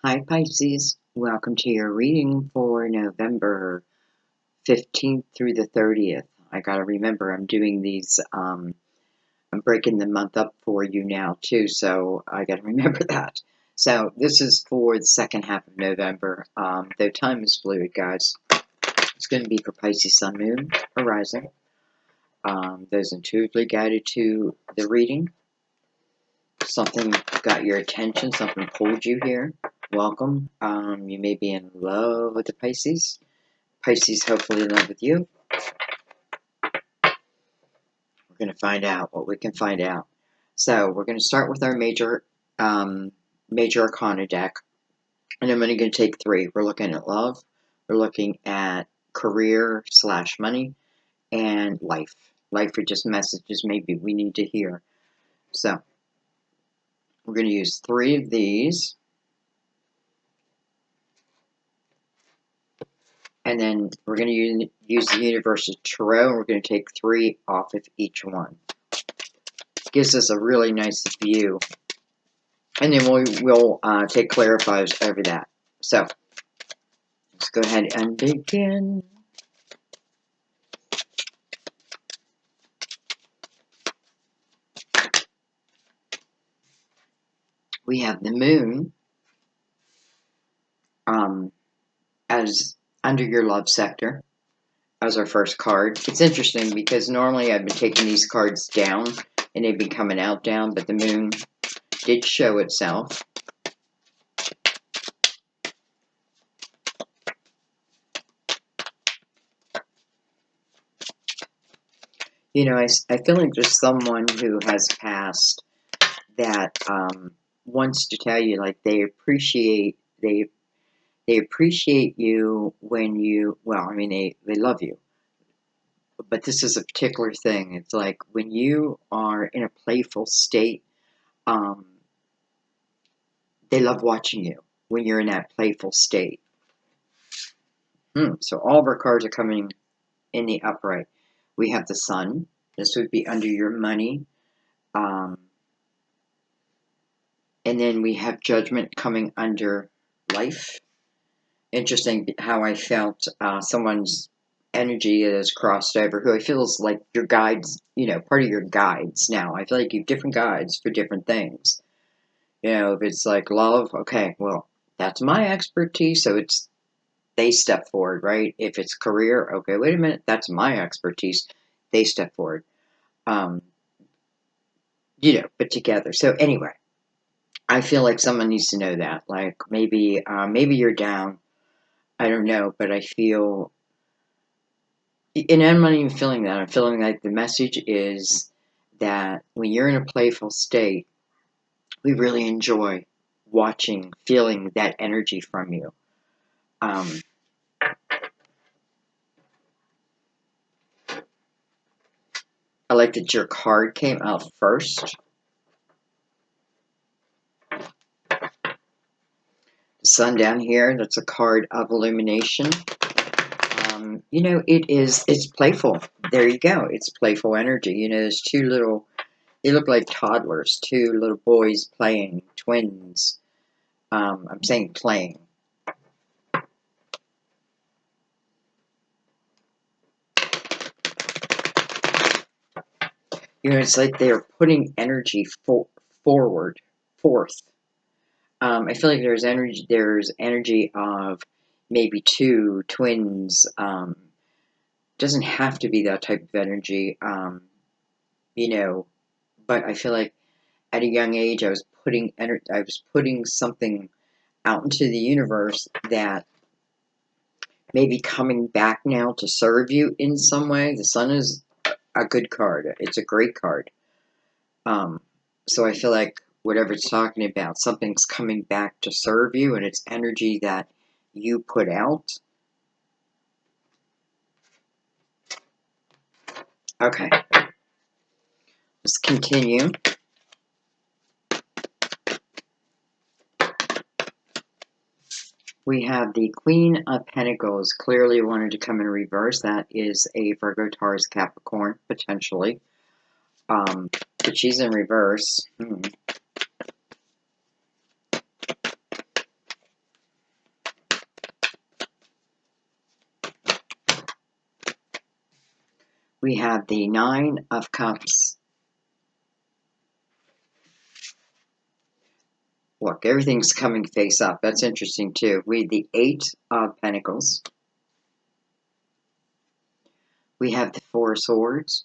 Hi Pisces, welcome to your reading for November 15th through the 30th. I gotta remember I'm doing these, I'm breaking the month up for you now too, so I gotta remember that. So this is for the second half of November, though time is fluid, guys. It's going to be for Pisces, Sun, Moon, Horizon. Those intuitively guided to the reading. Something got your attention, something pulled you here. Welcome. You may be in love with the Pisces. Pisces hopefully in love with you. We're going to find out what we can find out. So we're going to start with our major arcana deck. And I'm only going to take three. We're looking at love. We're looking at career / money. And life. Life are just messages maybe we need to hear. So we're going to use three of these. And then we're going to use the Universal Tarot, and we're going to take three off of each one. Gives us a really nice view. And then we'll take clarifiers over that. So, let's go ahead and begin. We have the Moon as under your love sector as our first card. It's interesting because normally I've been taking these cards down and they've been coming out down, but the Moon did show itself. You know, I feel like there's someone who has passed that wants to tell you, like, they appreciate you when you, well, I mean, they love you. But this is a particular thing. It's like when you are in a playful state, they love watching you when you're in that playful state. So all of our cards are coming in the upright. We have the Sun. This would be under your money. And then we have Judgment coming under life. Interesting how I felt someone's energy is crossed over, who I feel is like your guides, you know, part of your guides now. I feel like you have different guides for different things. You know, if it's like love, okay, well, that's my expertise, so they step forward, right? If it's career, okay, wait a minute, that's my expertise, they step forward. You know, put together. So anyway, I feel like someone needs to know that. Like maybe you're down. I don't know, but I feel, and I'm not even feeling that. I'm feeling like the message is that when you're in a playful state, we really enjoy watching, feeling that energy from you. I like that your card came out first. The Sun down here, that's a card of illumination. You know, it's playful. There you go. It's playful energy. You know, there's two little, they look like toddlers, two little boys playing, twins. I'm saying playing. You know, it's like they're putting energy forth. I feel like there's energy of maybe two twins. Doesn't have to be that type of energy, you know, but I feel like at a young age I was putting something out into the universe that may be coming back now to serve you in some way. The Sun is a good card. It's a great card. So I feel like whatever it's talking about, something's coming back to serve you, and it's energy that you put out. Okay. Let's continue. We have the Queen of Pentacles clearly wanted to come in reverse. That is a Virgo, Taurus, Capricorn, potentially. But she's in reverse. We have the Nine of Cups. Look, everything's coming face up. That's interesting too. We have the Eight of Pentacles. We have the Four of Swords.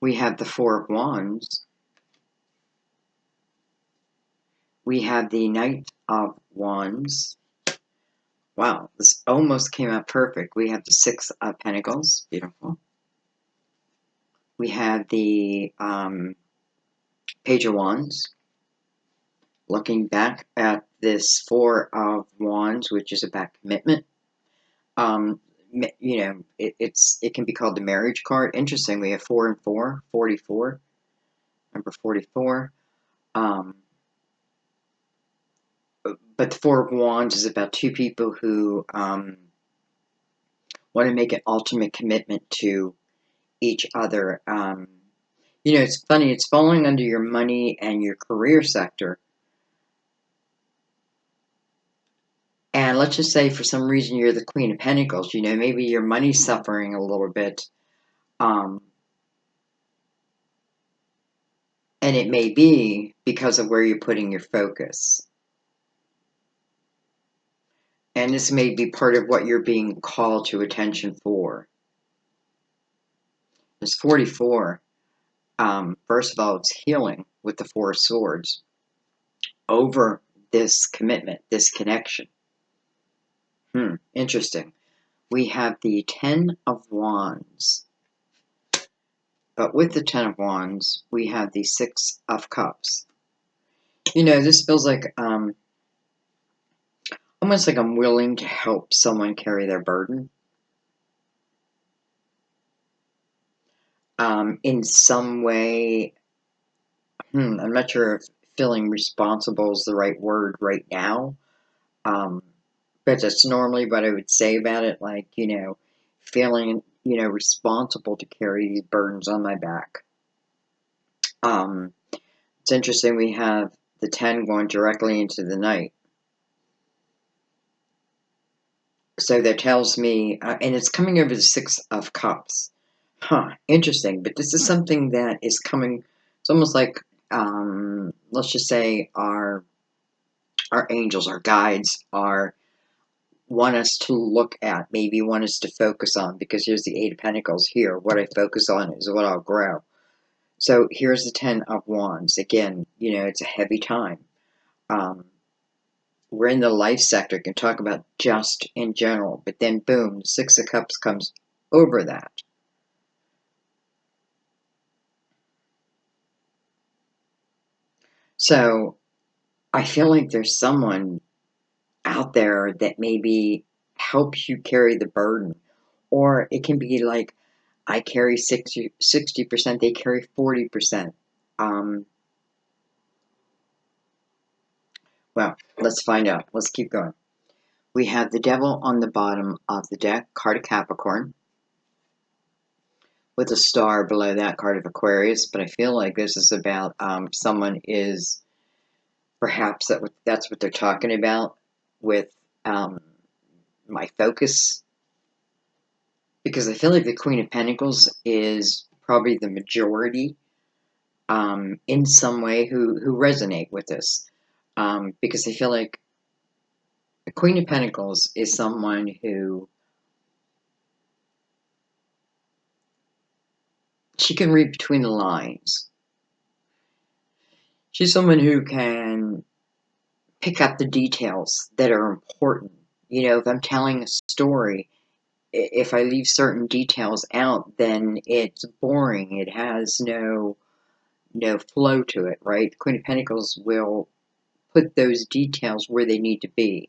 We have the Four of Wands. We have the Knight of Wands. Wow, this almost came out perfect. We have the Six of Pentacles. Beautiful. We have the Page of Wands. Looking back at this Four of Wands, which is about commitment. You know, it can be called the marriage card. Interesting. We have 4 and 4, 44. Number 44. But the Four of Wands is about two people who want to make an ultimate commitment to each other. You know, it's funny. It's falling under your money and your career sector. And let's just say for some reason you're the Queen of Pentacles. You know, maybe your money's suffering a little bit. And it may be because of where you're putting your focus. And this may be part of what you're being called to attention for. There's 44. First of all, it's healing with the Four of Swords over this commitment, this connection. Interesting. We have the Ten of Wands. But with the Ten of Wands, we have the Six of Cups. You know, this feels like almost like I'm willing to help someone carry their burden. In some way, I'm not sure if feeling responsible is the right word right now. But that's normally what I would say about it, like, you know, feeling, you know, responsible to carry these burdens on my back. It's interesting, we have the 10 going directly into the night. So that tells me, and it's coming over the Six of Cups. Interesting, but this is something that is coming, it's almost like, let's just say our angels, our guides, want us to look at, maybe want us to focus on, because here's the Eight of Pentacles here. What I focus on is what I'll grow. So here's the Ten of Wands. Again, you know, it's a heavy time. We're in the life sector, can talk about just in general, but then boom, the Six of Cups comes over that. So I feel like there's someone out there that maybe helps you carry the burden. Or it can be like, I carry 60%, they carry 40%. Well, let's find out. Let's keep going. We have the Devil on the bottom of the deck, card of Capricorn, with a star below that, card of Aquarius. But I feel like this is about someone is, perhaps that's what they're talking about with my focus. Because I feel like the Queen of Pentacles is probably the majority in some way who resonate with this. Because I feel like the Queen of Pentacles is someone who, she can read between the lines. She's someone who can pick up the details that are important. You know, if I'm telling a story, if I leave certain details out, then it's boring. It has no flow to it, right? Queen of Pentacles will put those details where they need to be.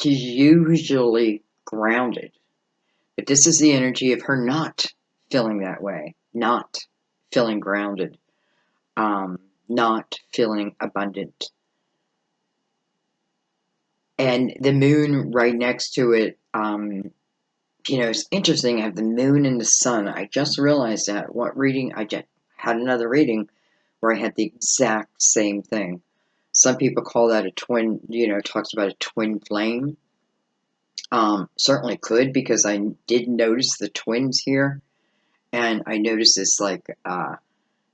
She's usually grounded, but this is the energy of her not feeling that way, not feeling grounded, not feeling abundant. And the moon right next to it, you know, it's interesting. I have the moon and the sun. I just realized that. What reading? I just had another reading where I had the exact same thing. Some people call that a twin, you know, talks about a twin flame. Certainly could, because I did notice the twins here, and I noticed this like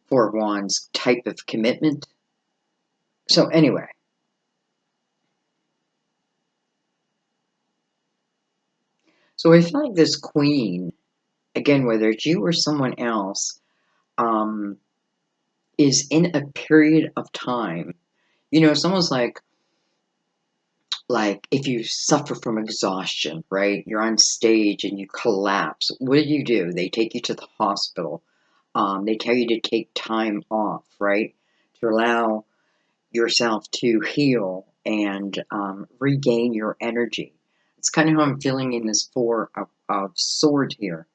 Four of Wands type of commitment. So anyway, so I feel like this Queen, again, whether it's you or someone else, um, is in a period of time. It's almost like if you suffer from exhaustion, right? You're on stage and you collapse. What do? They take you to the hospital. They tell you to take time off, right? To allow yourself to heal and regain your energy. It's kind of how I'm feeling in this Four of Swords here.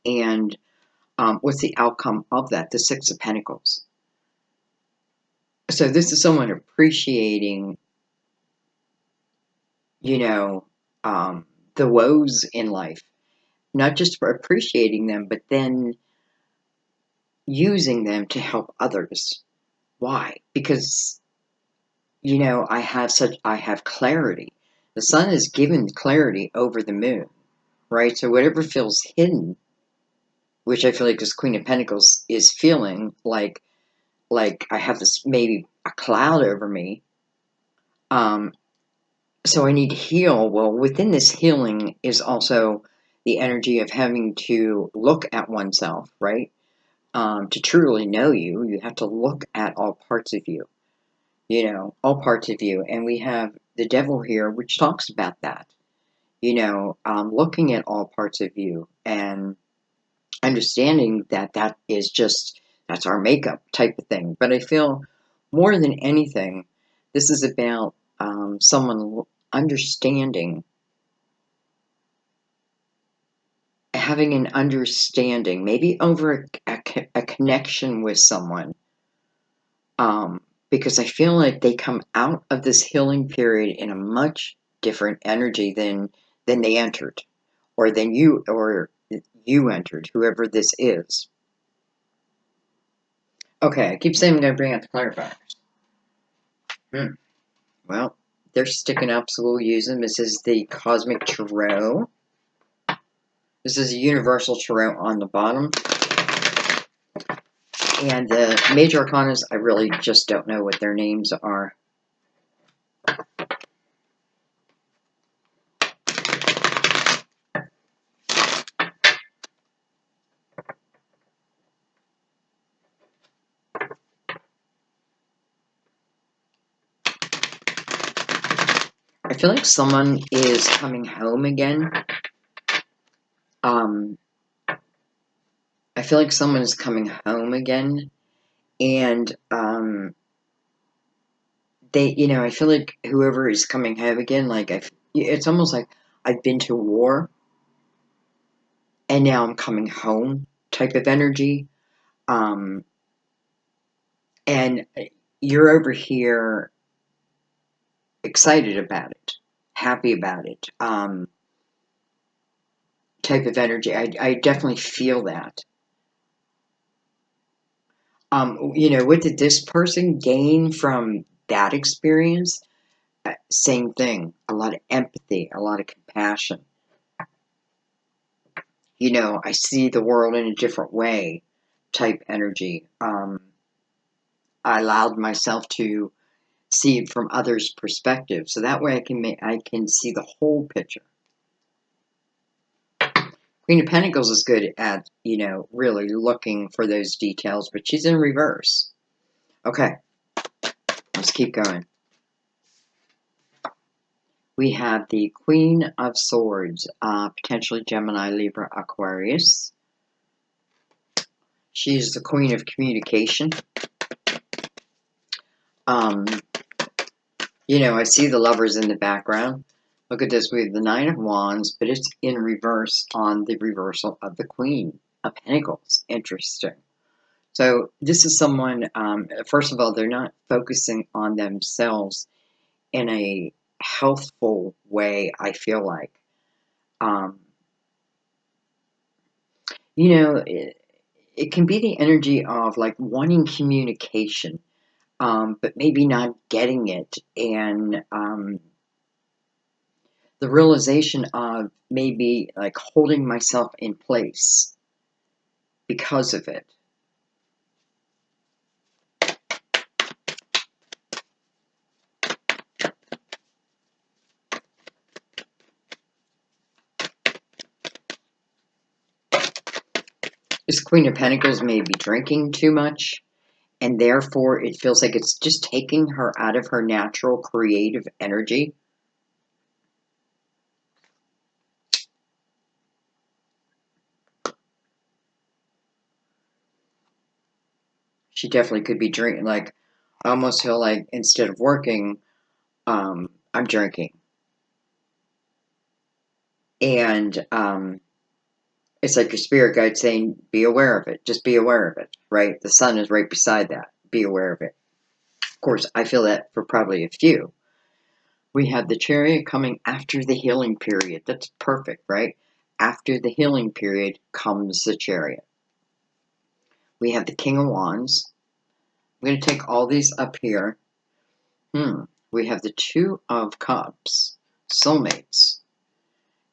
And what's the outcome of that? The Six of Pentacles. So this is someone appreciating, you know, the woes in life, not just for appreciating them, but then using them to help others. Why? Because, I have clarity. The sun is given clarity over the moon, right? So whatever feels hidden, which I feel like this Queen of Pentacles is feeling like I have this maybe a cloud over me. So I need to heal. Well, within this healing is also the energy of having to look at oneself, right? To truly know you, you have to look at all parts of you, all parts of you. And we have the devil here, which talks about that, looking at all parts of you and understanding that that's our makeup type of thing. But I feel more than anything, this is about someone understanding, having an understanding, maybe over a connection with someone. Because I feel like they come out of this healing period in a much different energy than they entered, or than you entered, whoever this is. Okay, I keep saying I'm going to bring out the clarifiers. Well, they're sticking up, so we'll use them. This is the Cosmic Tarot. This is a Universal Tarot on the bottom. And the Major Arcanas, I really just don't know what their names are. I feel like someone is coming home again. I feel like someone is coming home again, and I feel like whoever is coming home again, it's almost like I've been to war, and now I'm coming home type of energy, and you're over here excited about it, happy about it, type of energy. I definitely feel that. What did this person gain from that experience? Same thing. A lot of empathy, a lot of compassion. I see the world in a different way type energy. I allowed myself to see it from others' perspective, so that way I can see the whole picture. Queen of Pentacles is good at, really looking for those details, but she's in reverse. Okay, let's keep going. We have the Queen of Swords, potentially Gemini, Libra, Aquarius. She's the Queen of Communication. I see the Lovers in the background. Look at this, we have the Nine of Wands, but it's in reverse on the reversal of the Queen of Pentacles. Interesting. So this is someone, first of all, they're not focusing on themselves in a healthful way, I feel like. It can be the energy of like wanting communication, but maybe not getting it. And the realization of maybe like holding myself in place because of it. This Queen of Pentacles may be drinking too much, and therefore it feels like it's just taking her out of her natural creative energy. She definitely could be drinking, like, I almost feel like instead of working, I'm drinking. And it's like your spirit guide saying, be aware of it. Just be aware of it, right? The sun is right beside that. Be aware of it. Of course, I feel that for probably a few. We have the Chariot coming after the healing period. That's perfect, right? After the healing period comes the Chariot. We have the King of Wands. I'm going to take all these up here. We have the Two of Cups, soulmates.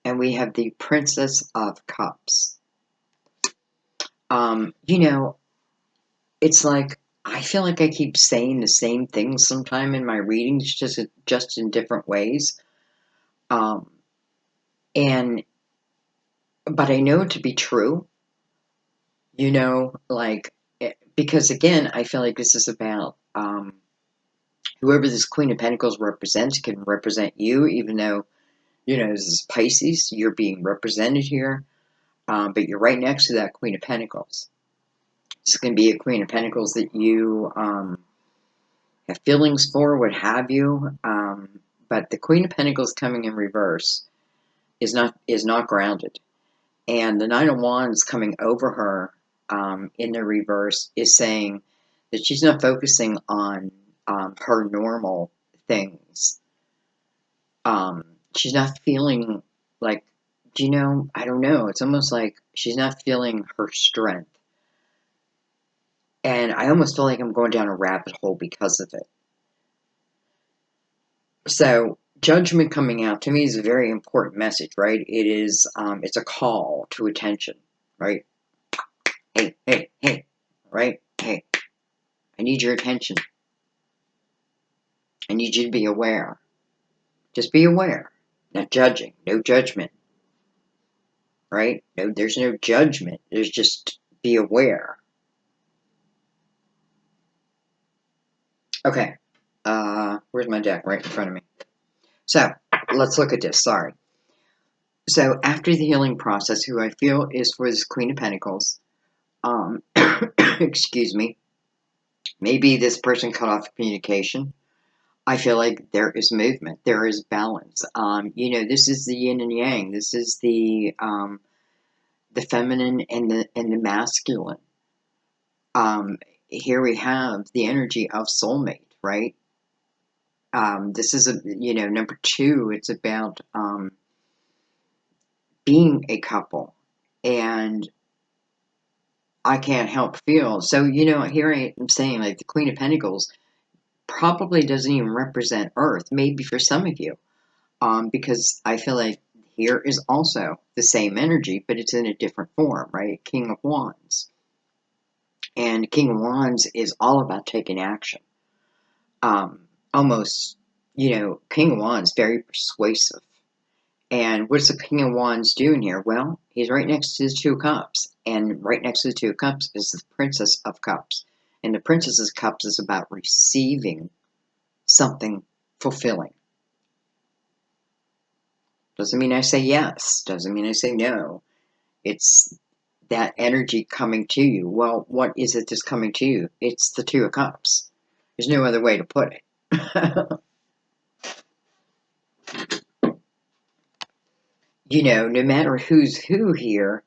And we have the Princess of Cups. You know, it's like, I feel like I keep saying the same things sometime in my readings, just in different ways. Um, and, but I know it to be true, you know, like, because again, I feel like this is about, whoever this Queen of Pentacles represents can represent you, even though, you know, this is Pisces, you're being represented here, but you're right next to that Queen of Pentacles. It's going to be a Queen of Pentacles that you, have feelings for, what have you, but the Queen of Pentacles coming in reverse is not grounded, and the Nine of Wands coming over her in the reverse is saying that she's not focusing on her normal things. She's not feeling like, you know, I don't know. It's almost like she's not feeling her strength, and I almost feel like I'm going down a rabbit hole because of it. So judgment coming out to me is a very important message, right? It is, it's a call to attention, right? Hey, hey, hey, right? Hey, I need your attention. I need you to be aware. Just be aware. Not judging. No judgment, right? No, there's no judgment. There's just be aware. Okay. Where's my deck? Right in front of me. So let's look at this. Sorry. So after the healing process, who I feel is for this Queen of Pentacles, excuse me, maybe this person cut off communication. I feel like there is movement. There is balance. You know, this is the yin and yang. This is the feminine and the masculine. Here we have the energy of soulmate, right? This is number two. It's about being a couple, and I can't help feel so. Here I am saying like the Queen of Pentacles probably doesn't even represent Earth. Maybe for some of you, because I feel like here is also the same energy, but it's in a different form, right? King of Wands. And King of Wands is all about taking action. Almost, King of Wands, very persuasive. And what's the King of Wands doing here? Well, he's right next to the Two of Cups. And right next to the Two of Cups is the Princess of Cups. And the Princess of Cups is about receiving something fulfilling. Doesn't mean I say yes. Doesn't mean I say no. It's that energy coming to you. Well, what is it that's coming to you? It's the Two of Cups. There's no other way to put it. No matter who's who here,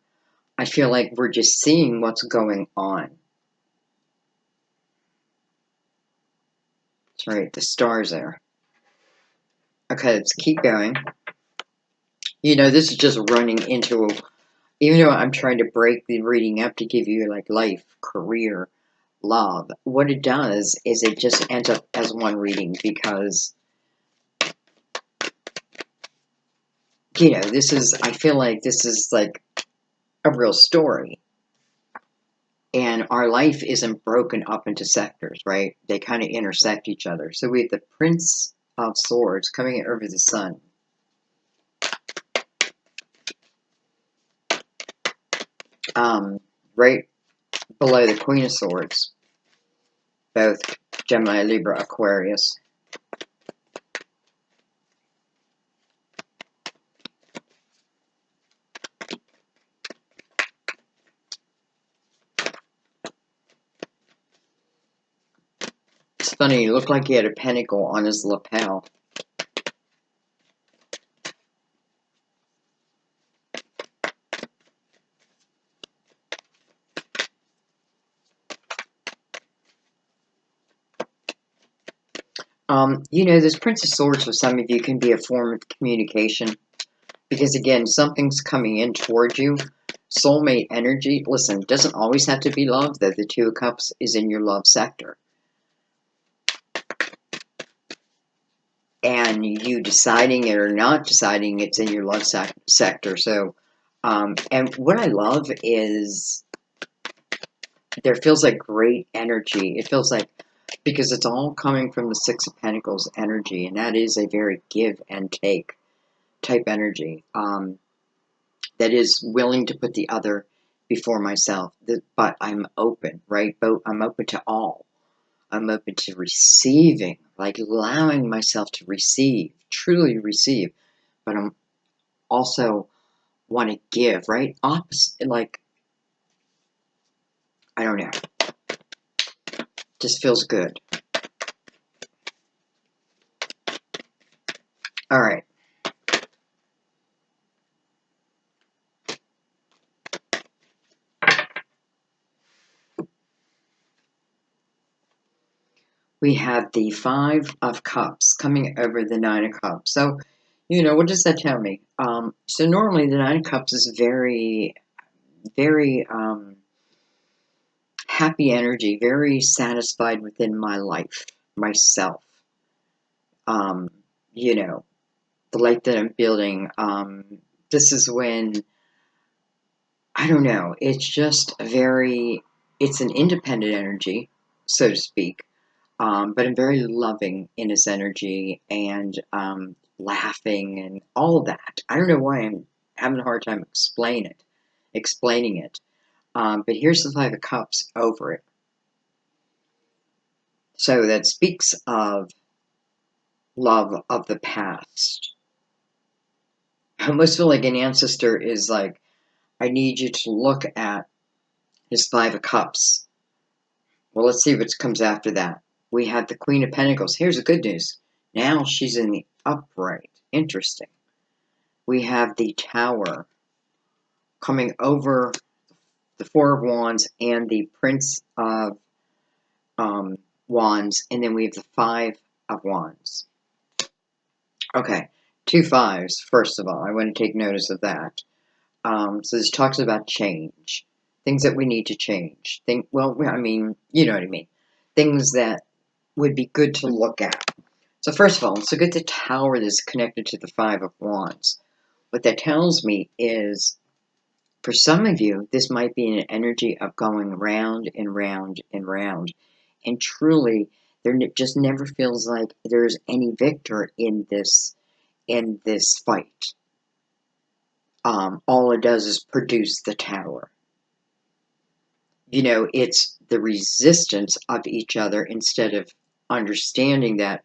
I feel like we're just seeing what's going on. That's right, the stars there. Okay, let's keep going. This is just running into, even though I'm trying to break the reading up to give you like life, career, love, what it does is it just ends up as one reading because I feel like this is like a real story. And our life isn't broken up into sectors, right? They kind of intersect each other. So we have the Prince of Swords coming over the sun. Right below the Queen of Swords, both Gemini, Libra, Aquarius. It's funny, he looked like he had a pentacle on his lapel. This Prince of Swords for some of you can be a form of communication. Because again, something's coming in towards you. Soulmate energy, listen, doesn't always have to be love, though the Two of Cups is in your love sector. And you deciding it or not deciding it's in your love sector. So, and what I love is there feels like great energy. It feels like, because it's all coming from the Six of Pentacles energy, and that is a very give and take type energy. That is willing to put the other before myself, but I'm open, right? I'm open to all. I'm open to receiving, like allowing myself to receive, truly receive, but I'm also want to give, right? Opposite, like, I don't know, just feels good. All right. We have the Five of Cups coming over the Nine of Cups. So, what does that tell me? So normally the Nine of Cups is very, very happy energy, very satisfied within my life, myself. Um, the life that I'm building. This is when, I don't know, it's an independent energy, so to speak. But I'm very loving in his energy and laughing and all of that. I don't know why I'm having a hard time explaining it. But here's the Five of Cups over it. So that speaks of love of the past. I almost feel like an ancestor is like, I need you to look at his Five of Cups. Well, let's see what comes after that. We have the Queen of Pentacles. Here's the good news. Now she's in the upright. Interesting. We have the Tower coming over the Four of Wands and the Prince of Wands. And then we have the Five of Wands. Okay. Two fives, first of all. I want to take notice of that. So this talks about change. Things that we need to change. You know what I mean. Things that would be good to look at. So first of all, let's look at the Tower that's connected to the Five of Wands. What that tells me is, for some of you, this might be an energy of going round and round and round. And truly, there just never feels like there's any victor in this fight. All it does is produce the Tower. It's the resistance of each other instead of understanding that,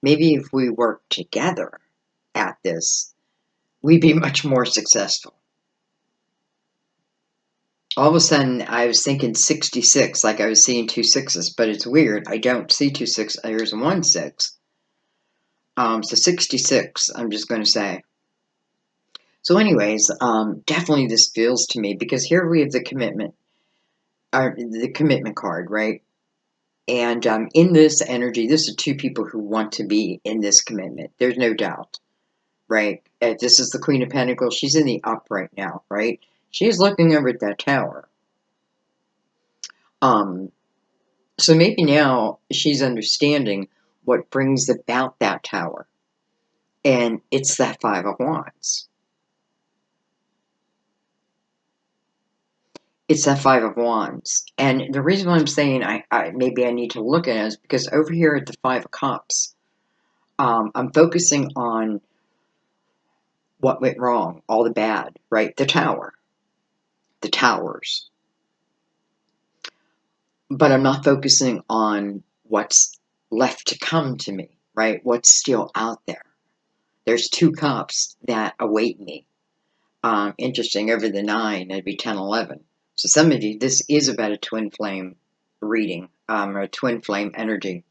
maybe if we work together at this, we'd be much more successful. All of a sudden, I was thinking 66, like I was seeing two sixes, but it's weird. I don't see two six. There's one six. So 66, I'm just going to say. So anyways, definitely this feels to me, because here we have the commitment card, right? And in this energy, this is two people who want to be in this commitment. There's no doubt, right? This is the Queen of Pentacles. She's in the upright now, right? She's looking over at that Tower. So maybe now she's understanding what brings about that Tower. And it's that Five of Wands. It's that Five of Wands. And the reason why I'm saying maybe I need to look at it is because over here at the Five of Cups, I'm focusing on what went wrong, all the bad, right? The Tower, the towers. But I'm not focusing on what's left to come to me, right? What's still out there. There's two cups that await me. Interesting, over the 9, it'd be 10, 11. So some of you, this is about a twin flame reading, or a twin flame energy.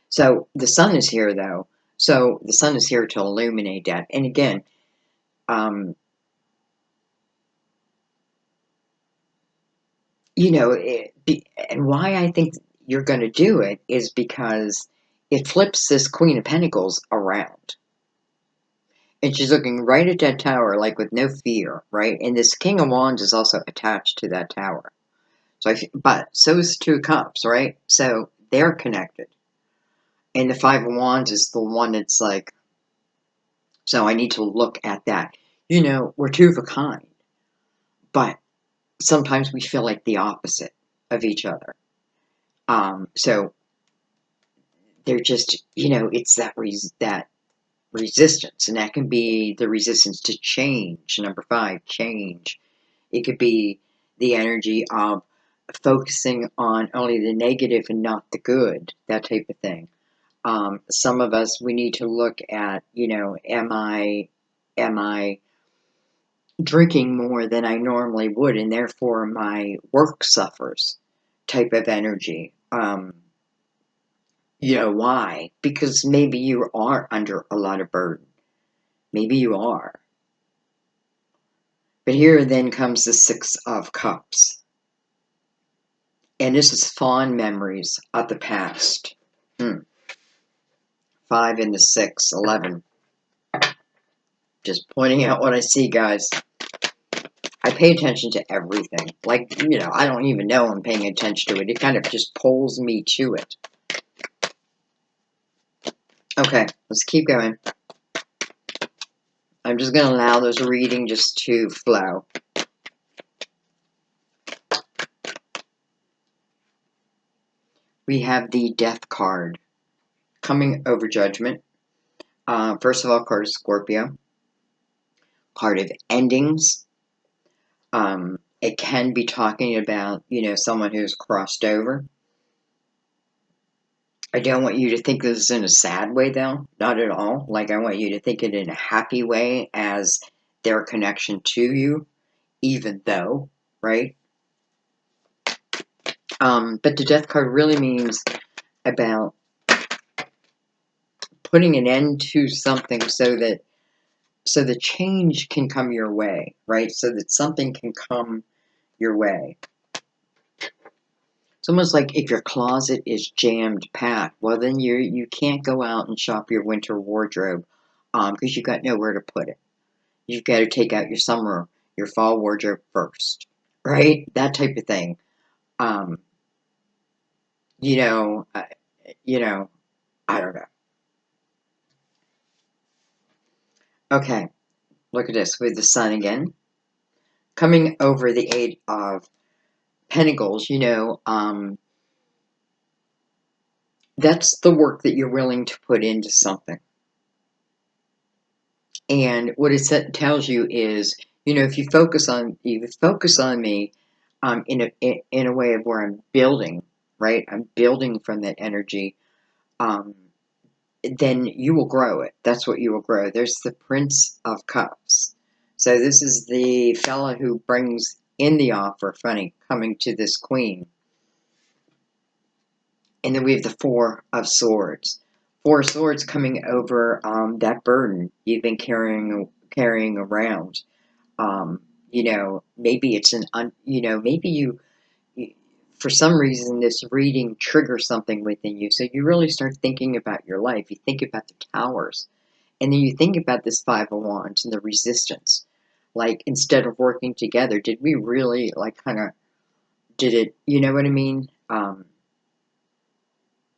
So the sun is here, though. So the sun is here to illuminate that. And again, and why I think you're going to do it is because it flips this Queen of Pentacles around. And she's looking right at that tower, like with no fear, right? And this King of Wands is also attached to that tower. So, but so is Two Cups, right? So they're connected. And the Five of Wands is the one that's like, so I need to look at that. We're two of a kind, but sometimes we feel like the opposite of each other. So they're just, it's that resistance, and that can be the resistance to change. Number 5, change. It could be the energy of focusing on only the negative and not the good, that type of thing. Some of us, we need to look at, am I drinking more than I normally would, and therefore my work suffers, type of energy. Why? Because maybe you are under a lot of burden. Maybe you are. But here then comes the Six of Cups. And this is fond memories of the past. 5 and the 6, 11. Just pointing out what I see, guys. I pay attention to everything. Like, I don't even know I'm paying attention to it. It kind of just pulls me to it. Okay, let's keep going. I'm just going to allow this reading just to flow. We have the Death card. Coming over Judgment. First of all, card is Scorpio. Card of endings. It can be talking about, someone who's crossed over. I don't want you to think this is in a sad way, though. Not at all. Like, I want you to think it in a happy way as their connection to you, even though, right? But the Death card really means about putting an end to something so the change can come your way, right? So that something can come your way. It's almost like if your closet is jammed packed, well, then you can't go out and shop your winter wardrobe because you've got nowhere to put it. You've got to take out your fall wardrobe first, right? That type of thing. Um, you know, uh, I don't know. Okay, look at this with the sun again. Coming over the Eight of Pentacles, that's the work that you're willing to put into something. And what it tells you is, if you focus on me, in a way of where I'm building, right? I'm building from that energy. Then you will grow it. That's what you will grow. There's the Prince of Cups. So this is the fella who brings in the offer, coming to this queen. And then we have the Four of Swords. Four of Swords coming over that burden you've been carrying around. Maybe it's maybe you, for some reason, this reading triggers something within you. So you really start thinking about your life. You think about the towers. And then you think about this Five of Wands and the resistance. Like, instead of working together, did we really, did it, you know what I mean?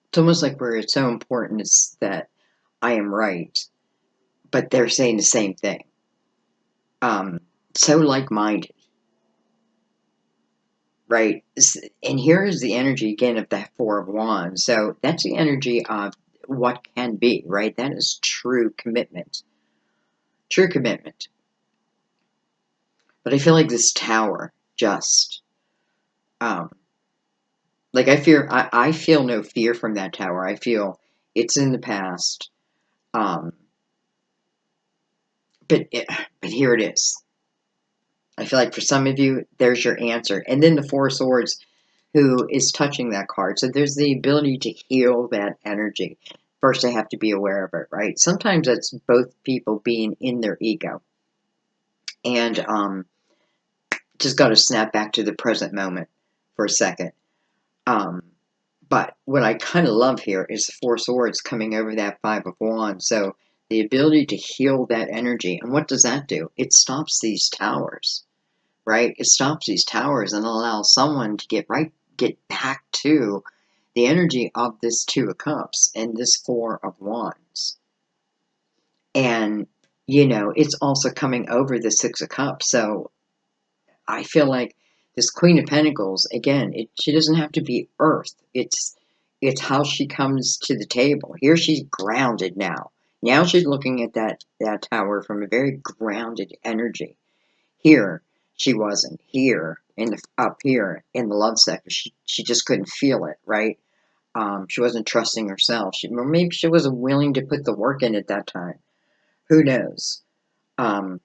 It's almost like where it's so important is that I am right, but they're saying the same thing. So like-minded, right? And here is the energy again of the Four of Wands. So that's the energy of what can be, right? That is true commitment. True commitment. But I feel like this tower just, um, like I feel no fear from that tower. I feel it's in the past. Um, but but here it is. I feel like for some of you, there's your answer. And then the Four of Swords, who is touching that card. So there's the ability to heal that energy. First, I have to be aware of it, right? Sometimes it's both people being in their ego and just got to snap back to the present moment for a second. Um, but what I kind of love here is the Four Swords coming over that Five of Wands. So the ability to heal that energy. And what does that do? It stops these towers, right? It stops these towers and allows someone to get back to the energy of this Two of Cups and this Four of Wands. And, it's also coming over the Six of Cups. So I feel like this Queen of Pentacles, again, she doesn't have to be earth. It's how she comes to the table. Here she's grounded now. Now she's looking at that tower from a very grounded energy. Here, she wasn't. Here, up here in the love sector, she just couldn't feel it, right? She wasn't trusting herself. Or maybe she wasn't willing to put the work in at that time. Who knows? Um,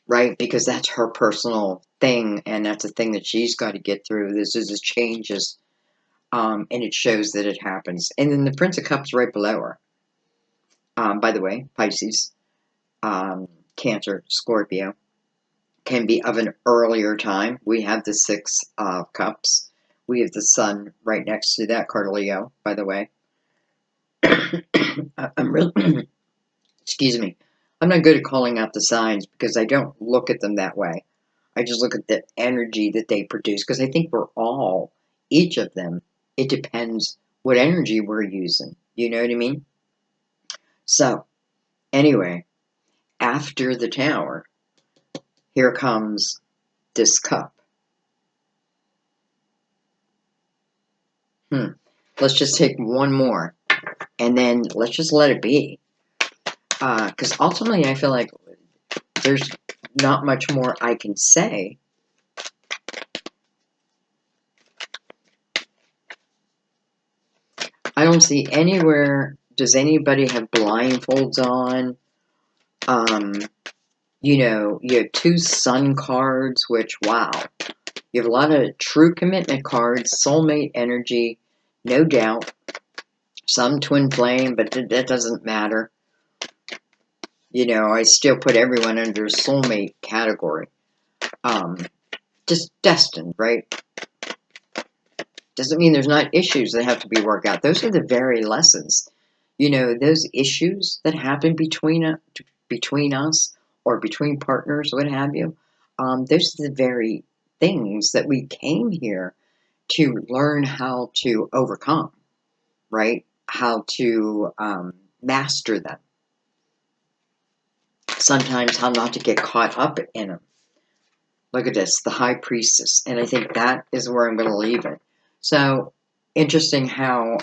right? Because that's her personal thing, and that's a thing that she's got to get through. This is a changes, and it shows that it happens. And then the Prince of Cups right below her. By the way, Pisces, Cancer, Scorpio, can be of an earlier time. We have the Six of Cups. We have the Sun right next to that card, Leo, by the way. I'm really, excuse me, I'm not good at calling out the signs because I don't look at them that way. I just look at the energy that they produce because I think we're all, each of them, it depends what energy we're using. You know what I mean? So, anyway, after the tower, here comes this cup. Let's just take one more and then let's just let it be. Because ultimately, I feel like there's not much more I can say. I don't see anywhere. Does anybody have blindfolds on? You have two Sun cards, which, wow. You have a lot of true commitment cards, soulmate energy, no doubt. Some twin flame, but that doesn't matter. I still put everyone under soulmate category. Just destined, right? Doesn't mean there's not issues that have to be worked out. Those are the very lessons. Those issues that happen between us or between partners, what have you, those are the very things that we came here to learn how to overcome, right? How to master them. Sometimes how not to get caught up in them. Look at this, the High Priestess. And I think that is where I'm going to leave it. So, interesting how,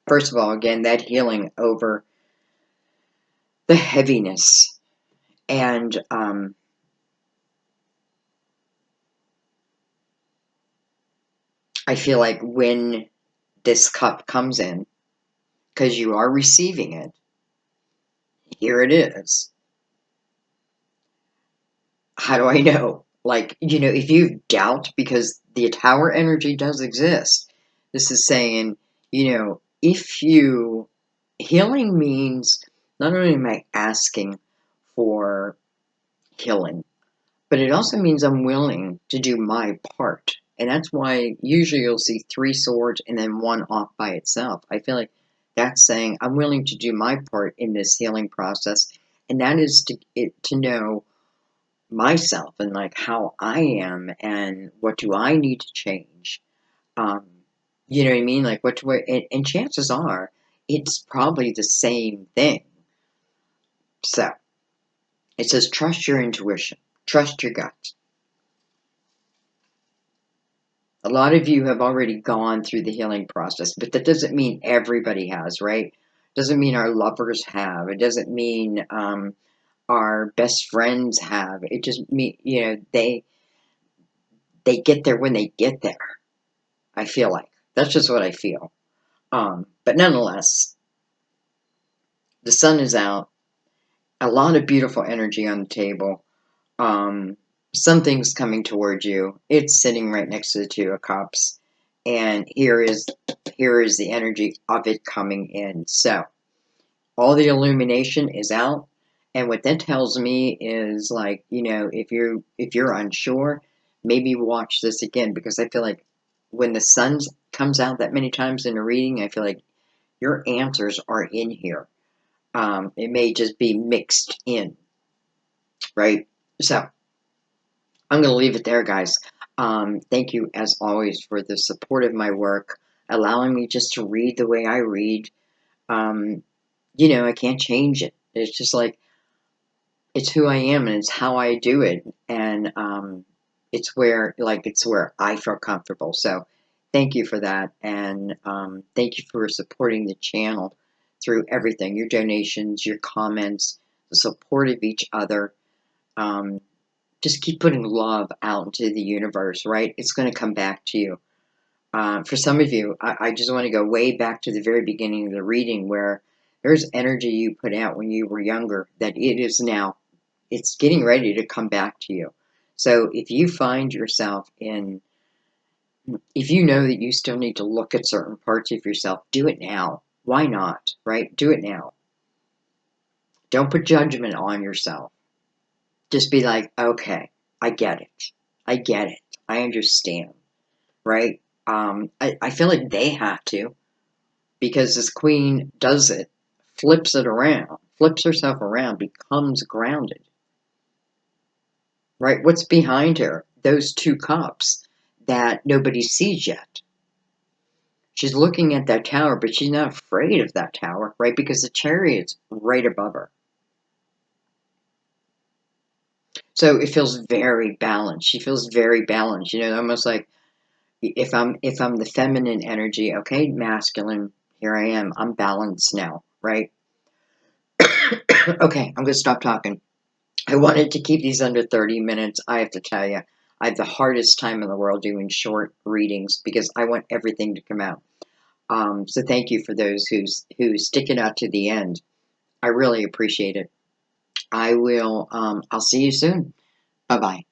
first of all, again, that healing over the heaviness. And I feel like when this cup comes in, because you are receiving it, here it is. How do I know? Like, if you doubt, because the tower energy does exist, this is saying, if you, healing means not only am I asking for healing, but it also means I'm willing to do my part. And that's why usually you'll see three swords and then one off by itself. I feel like that's saying I'm willing to do my part in this healing process. And that is to know myself and like how I am and what do I need to change. You know what I mean? Like what do I, and chances are it's probably the same thing. So it says, trust your intuition, trust your gut. A lot of you have already gone through the healing process, but that doesn't mean everybody has, right? Doesn't mean our lovers have. It doesn't mean our best friends have. It just mean they get there when they get there. I feel like that's just what I feel. But nonetheless, the sun is out. A lot of beautiful energy on the table. Um, Something's coming towards you. It's sitting right next to the Two of Cups, and here is the energy of it coming in. So all the illumination is out, and what that tells me is, like, if you're unsure, maybe watch this again, because I feel like when the sun comes out that many times in a reading, I feel like your answers are in here. It may just be mixed in, right? So I'm going to leave it there, guys. Thank you, as always, for the support of my work, allowing me just to read the way I read. Um, I can't change it. It's just like, it's who I am, and it's how I do it. And it's where I feel comfortable. So thank you for that. And thank you for supporting the channel through everything, your donations, your comments, the support of each other. Um, just keep putting love out into the universe, right? It's going to come back to you. For some of you, I just want to go way back to the very beginning of the reading, where there's energy you put out when you were younger that it's getting ready to come back to you. So if you find yourself if you know that you still need to look at certain parts of yourself, do it now. Why not, right? Do it now. Don't put judgment on yourself. Just be like, okay, I get it. I get it. I understand, right? I feel like they have to, because this queen does it, flips it around, flips herself around, becomes grounded, right? What's behind her? Those two cups that nobody sees yet. She's looking at that tower, but she's not afraid of that tower, right? Because the chariot's right above her. So it feels very balanced. She feels very balanced, almost like, if I'm the feminine energy, okay, masculine, here I am. I'm balanced now, right? Okay, I'm gonna stop talking. I wanted to keep these under 30 minutes. I have to tell you, I have the hardest time in the world doing short readings, because I want everything to come out. So thank you for those who stick it out to the end. I really appreciate it. I'll see you soon. Bye bye.